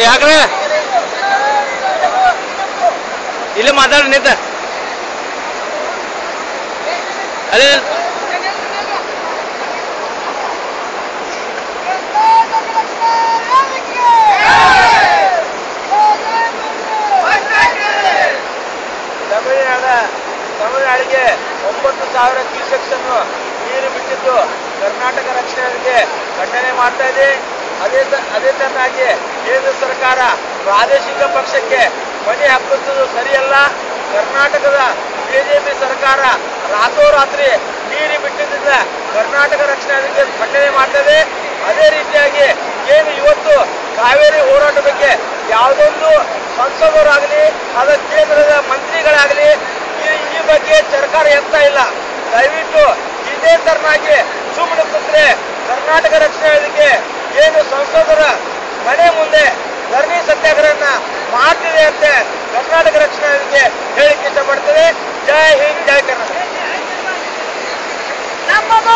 ಯಾಕ್ರೆ ಇಲ್ಲೇ ಮಾತಾಡಿ ನಿಂತ ಅದೇ ತಮಿಳುನಾಡಿಗೆ 9,000 ಕ್ಯೂಸೆಕ್ಸ್ ಅನ್ನು ನೀರು ಬಿಟ್ಟಿದ್ದು ಕರ್ನಾಟಕ ರಕ್ಷಣೆಗೆ ಖಂಡನೆ ಮಾಡ್ತಾ ಇದೆ. ಅದೇ ತರನಾಗಿ ಕೇಂದ್ರ ಸರ್ಕಾರ ಪ್ರಾದೇಶಿಕ ಪಕ್ಷಕ್ಕೆ ಮನೆ ಹಾಕುವುದು ಸರಿಯಲ್ಲ. ಕರ್ನಾಟಕದ ಬಿಜೆಪಿ ಸರ್ಕಾರ ರಾತ್ರೋರಾತ್ರಿ ನೀರು ಬಿಟ್ಟಿದ್ದರಿಂದ ಕರ್ನಾಟಕ ರಕ್ಷಣೆಗೆ ಖಂಡನೆ ಮಾಡ್ತಾ ಇದೆ. ಅದೇ ರೀತಿಯಾಗಿ ಏನು ಇವತ್ತು ಕಾವೇರಿ ಹೋರಾಟ ಬಗ್ಗೆ ಯಾವುದೊಂದು ಸಂಸದರಾಗಲಿ ಅದ ಕೇಂದ್ರದ ಮಂತ್ರಿಗಳಾಗಲಿ ಈ ಬಗ್ಗೆ ಸರ್ಕಾರ ಎತ್ತಾ ಇಲ್ಲ. ದಯವಿಟ್ಟು ಇದೇ ತರನಾಗಿ ಸುಮ್ಮನೆ ಕೂತ್ರೆ ಕರ್ನಾಟಕ ರಕ್ಷಣಾ ವೇದಿಕೆ ಏನು ಸಂಸದರ ಮನೆ ಮುಂದೆ ಧರಣಿ ಸತ್ಯಾಗ್ರಹನ ಮಾಡ್ತಿದೆ ಅಂತ ಕರ್ನಾಟಕ ರಕ್ಷಣಾ ವೇದಿಕೆ ಹೇಳಿಕ್ಕೆ ಇಷ್ಟಪಡ್ತದೆ. ಜೈ ಹಿಂದ್, ಜೈ ಕರ್ನಾಟಕ. ನಮ್ಮದು